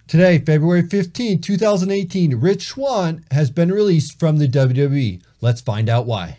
Today, February 15, 2018, Rich Swann has been released from the WWE. Let's find out why.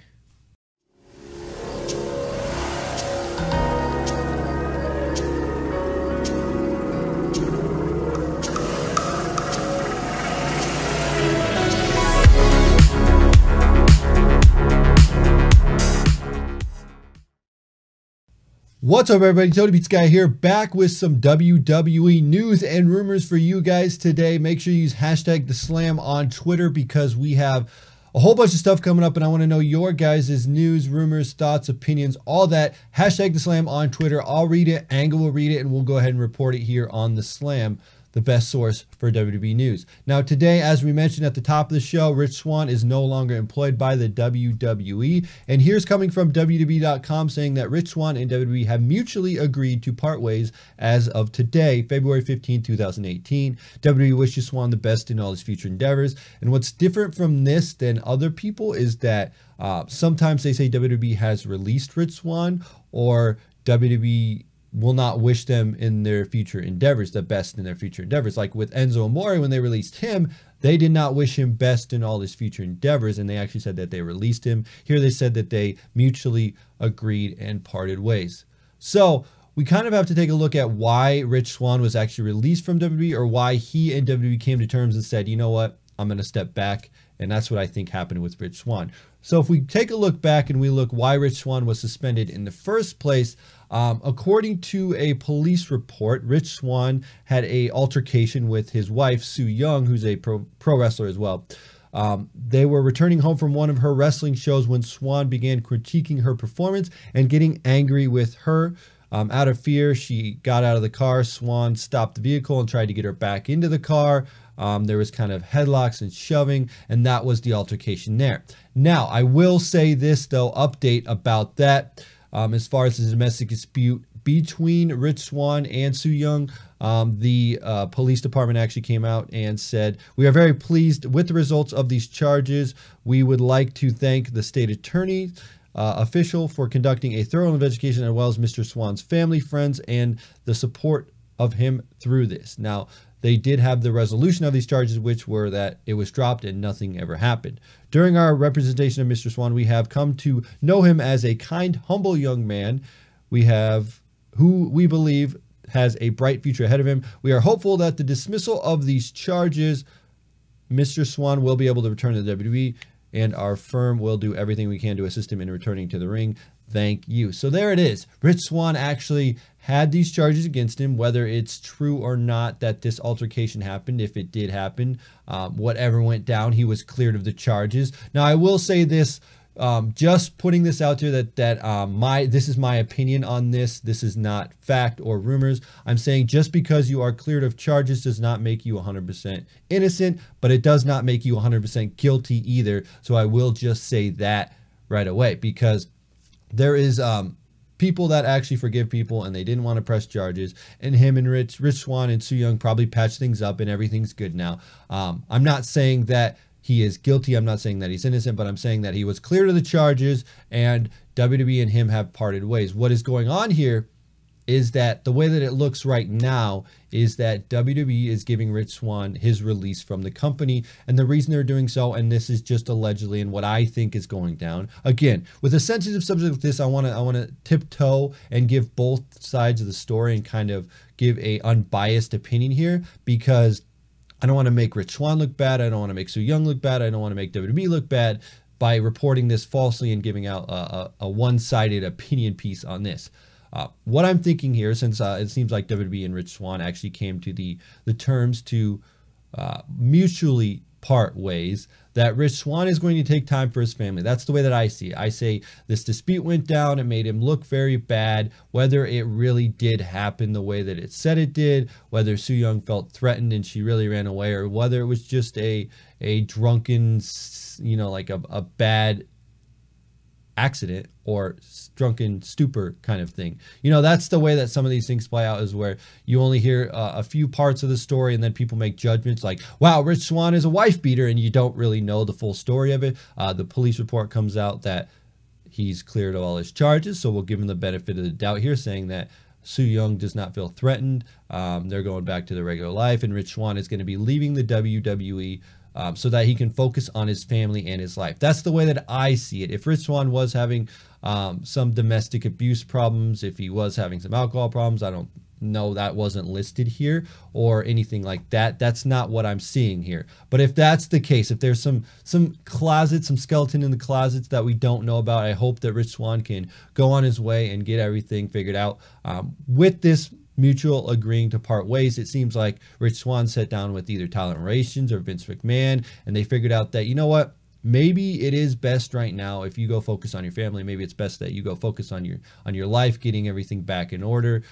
What's up, everybody? TonyPizzaGuy here, back with some WWE news and rumors for you guys today. Make sure you use hashtag #TheSlam on Twitter because we have a whole bunch of stuff coming up, and I want to know your guys' news, rumors, thoughts, opinions, all that. Hashtag #TheSlam on Twitter. I'll read it, Angle will read it, and we'll go ahead and report it here on The Slam, the best source for WWE news. Now today, as we mentioned at the top of the show, Rich Swann is no longer employed by the WWE. And here's coming from WWE.com saying that Rich Swann and WWE have mutually agreed to part ways as of today, February 15, 2018. WWE wishes Swann the best in all his future endeavors. And what's different from this than other people is that sometimes they say WWE has released Rich Swann, or WWE will not wish them in their future endeavors, the best in their future endeavors. Like with Enzo Amore, when they released him, they did not wish him best in all his future endeavors, and they actually said that they released him. Here they said that they mutually agreed and parted ways. So we kind of have to take a look at why Rich Swann was actually released from WWE, or why he and WWE came to terms and said, you know what, I'm going to step back. And that's what I think happened with Rich Swann. So if we take a look back and we look why Rich Swann was suspended in the first place, according to a police report, Rich Swann had an altercation with his wife, Su Yung, who's a pro wrestler as well. They were returning home from one of her wrestling shows when Swann began critiquing her performance and getting angry with her. Out of fear, she got out of the car. Swann stopped the vehicle and tried to get her back into the car. There was kind of headlocks and shoving, and that was the altercation there. Now, I will say this, though, update about that. As far as the domestic dispute between Rich Swann and Su Yung, the police department actually came out and said, we are very pleased with the results of these charges. We would like to thank the state attorney official for conducting a thorough investigation, as well as Mr. Swann's family, friends, and the support of him through this. Now, they did have the resolution of these charges, which were that it was dropped and nothing ever happened. During our representation of Mr. Swann, we have come to know him as a kind, humble young man. Who we believe has a bright future ahead of him. We are hopeful that the dismissal of these charges, Mr. Swann will be able to return to the WWE, and our firm will do everything we can to assist him in returning to the ring. Thank you. So there it is. Rich Swann actually had these charges against him, whether it's true or not that this altercation happened. If it did happen, whatever went down, he was cleared of the charges. Now, I will say this, just putting this out there, this is my opinion on this. This is not fact or rumors. I'm saying just because you are cleared of charges does not make you 100% innocent, but it does not make you 100% guilty either. So I will just say that right away, because there is people that actually forgive people, and they didn't want to press charges, and him and Rich Swann and Su Yung probably patched things up and everything's good now. I'm not saying that he is guilty. I'm not saying that he's innocent, but I'm saying that he was cleared of the charges, and WWE and him have parted ways. What is going on here is that the way that it looks right now is that WWE is giving Rich Swann his release from the company, and the reason they're doing so, and this is just allegedly and what I think is going down. Again, with a sensitive subject like this, I want to tiptoe and give both sides of the story and kind of give a unbiased opinion here, because I don't want to make Rich Swann look bad. I don't want to make Su Yung look bad. I don't want to make WWE look bad by reporting this falsely and giving out a one-sided opinion piece on this. What I'm thinking here, since it seems like WWE and Rich Swann actually came to the terms to mutually part ways, that Rich Swann is going to take time for his family. That's the way that I see it. I say this dispute went down. It made him look very bad. Whether it really did happen the way that it said it did, whether Su Yung felt threatened and she really ran away, or whether it was just a drunken, you know, like a bad accident or drunken stupor kind of thing. You know, that's the way that some of these things play out, is where you only hear a few parts of the story, and then people make judgments like, wow, Rich Swann is a wife beater, and you don't really know the full story of it. The police report comes out that he's cleared of all his charges, so we'll give him the benefit of the doubt here, saying that Su Yung does not feel threatened. They're going back to their regular life, and Rich Swann is going to be leaving the WWE so that he can focus on his family and his life. That's the way that I see it. If Rich Swann was having some domestic abuse problems, if he was having some alcohol problems, I don't know, that wasn't listed here or anything like that. That's not what I'm seeing here. But if that's the case, if there's some closet, some skeleton in the closets that we don't know about, I hope that Rich Swann can go on his way and get everything figured out. With this mutual agreeing to part ways, it seems like Rich Swann sat down with either Talent Relations or Vince McMahon, and they figured out that, you know what, maybe it is best right now if you go focus on your family. Maybe it's best that you go focus on your life, getting everything back in order.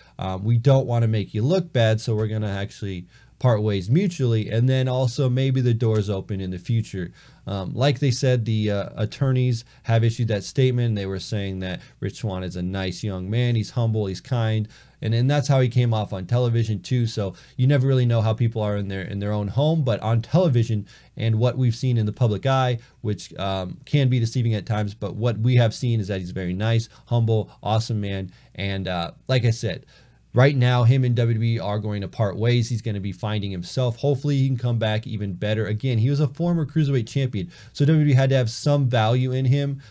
We don't want to make you look bad, so we're gonna actually part ways mutually, and then also maybe the doors open in the future. Like they said, the attorneys have issued that statement. They were saying that Rich Swann is a nice young man. He's humble, he's kind, and that's how he came off on television too. So you never really know how people are in their own home, but on television and what we've seen in the public eye, which can be deceiving at times, but what we have seen is that he's very nice, humble, awesome man. And like I said, right now, him and WWE are going to part ways. He's going to be finding himself. Hopefully, he can come back even better. Again, he was a former Cruiserweight champion, so WWE had to have some value in him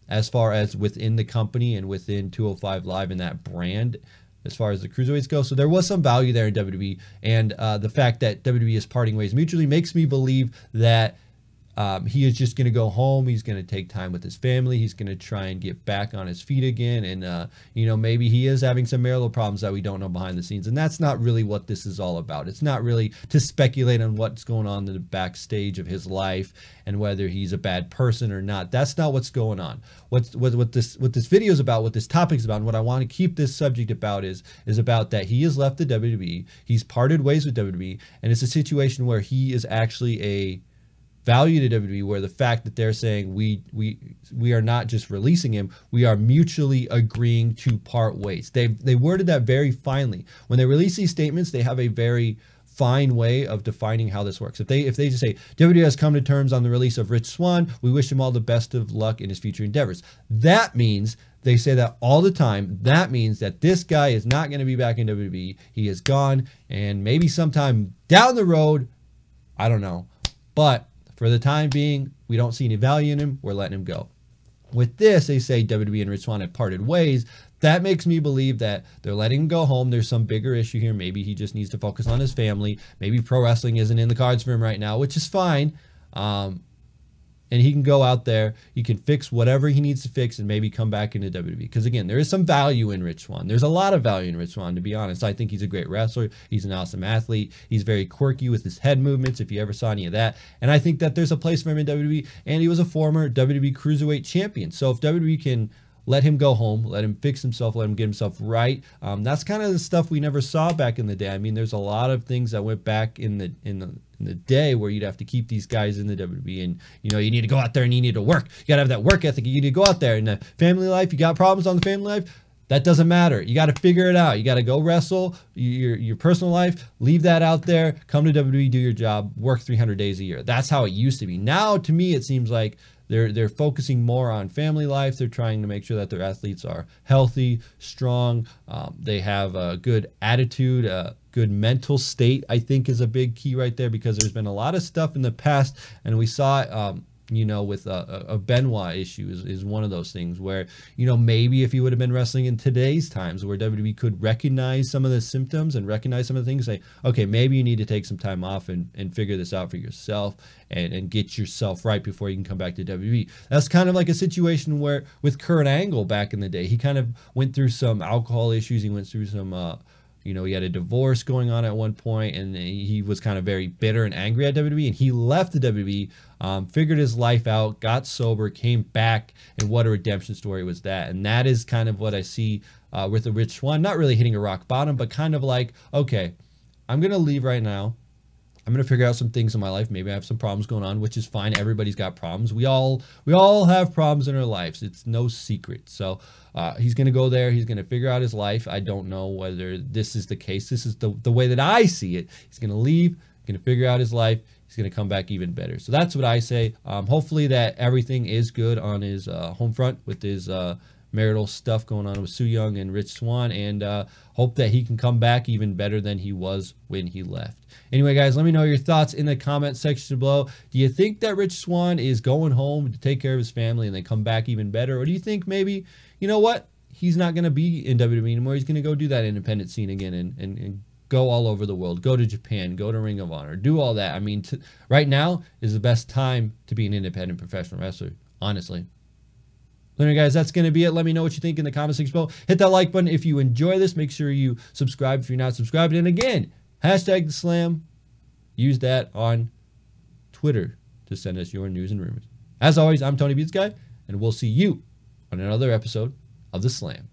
as far as within the company and within 205 Live and that brand as far as the Cruiserweights go. So there was some value there in WWE, and the fact that WWE is parting ways mutually makes me believe that he is just going to go home. He's going to take time with his family. He's going to try and get back on his feet again. And, you know, maybe he is having some marital problems that we don't know behind the scenes. And that's not really what this is all about. It's not really to speculate on what's going on in the backstage of his life and whether he's a bad person or not. That's not what's going on. What this video is about, what this topic is about, and what I want to keep this subject about is about that he has left the WWE. He's parted ways with WWE. And it's a situation where he is actually a value to WWE, where the fact that they're saying we are not just releasing him, we are mutually agreeing to part ways. They worded that very finely. When they release these statements, they have a very fine way of defining how this works. If they just say WWE has come to terms on the release of Rich Swann, we wish him all the best of luck in his future endeavors. That means they say that all the time. That means that this guy is not going to be back in WWE. He is gone, and maybe sometime down the road, I don't know, but for the time being, we don't see any value in him. We're letting him go. With this, they say WWE and Rich Swann have parted ways. That makes me believe that they're letting him go home. There's some bigger issue here. Maybe he just needs to focus on his family. Maybe pro wrestling isn't in the cards for him right now, which is fine. And he can go out there, he can fix whatever he needs to fix and maybe come back into WWE. Because again, there is some value in Rich Swann. There's a lot of value in Rich Swann, to be honest. I think he's a great wrestler. He's an awesome athlete. He's very quirky with his head movements, if you ever saw any of that. And I think that there's a place for him in WWE. And he was a former WWE Cruiserweight champion. So if WWE can let him go home, let him fix himself, let him get himself right. That's kind of the stuff we never saw back in the day. I mean, there's a lot of things that went back in the day where you'd have to keep these guys in the WWE, and you know, you need to go out there and you need to work. You gotta have that work ethic. You need to go out there. In the family life, you got problems on the family life, that doesn't matter. You got to figure it out. You got to go wrestle. Your personal life, leave that out there. Come to WWE, do your job, work 300 days a year. That's how it used to be. Now, to me, it seems like they're focusing more on family life. They're trying to make sure that their athletes are healthy, strong. They have a good attitude, a good mental state, I think is a big key right there, because there's been a lot of stuff in the past, and we saw it, you know, with a Benoit issue is one of those things where, you know, maybe if he would have been wrestling in today's times where WWE could recognize some of the symptoms and recognize some of the things, say, okay, maybe you need to take some time off and figure this out for yourself and get yourself right before you can come back to WWE. That's kind of like a situation where with Kurt Angle back in the day, he kind of went through some alcohol issues. He went through some, you know, he had a divorce going on at one point, and he was kind of very bitter and angry at WWE, and he left the WWE, figured his life out, got sober, came back, and what a redemption story was that. And that is kind of what I see with the Rich Swann, not really hitting a rock bottom, but kind of like, okay, I'm going to leave right now. I'm going to figure out some things in my life. Maybe I have some problems going on, which is fine. Everybody's got problems. We all have problems in our lives. It's no secret. So he's going to go there. He's going to figure out his life. I don't know whether this is the case. This is the way that I see it. He's going to leave, going to figure out his life. He's going to come back even better. So that's what I say. Hopefully that everything is good on his home front with his marital stuff going on with Su Yung and Rich Swann, and hope that he can come back even better than he was when he left. Anyway, guys, let me know your thoughts in the comment section below. Do you think that Rich Swann is going home to take care of his family and they come back even better? Or do you think maybe, you know what, he's not going to be in WWE anymore. He's going to go do that independent scene again and go all over the world. Go to Japan, go to Ring of Honor, do all that. I mean, right now is the best time to be an independent professional wrestler, honestly. Anyway, guys, that's going to be it. Let me know what you think in the comment section below. Hit that like button if you enjoy this. Make sure you subscribe if you're not subscribed. And again, hashtag the slam. Use that on Twitter to send us your news and rumors. As always, I'm TonyPizzaGuy, and we'll see you on another episode of The Slam.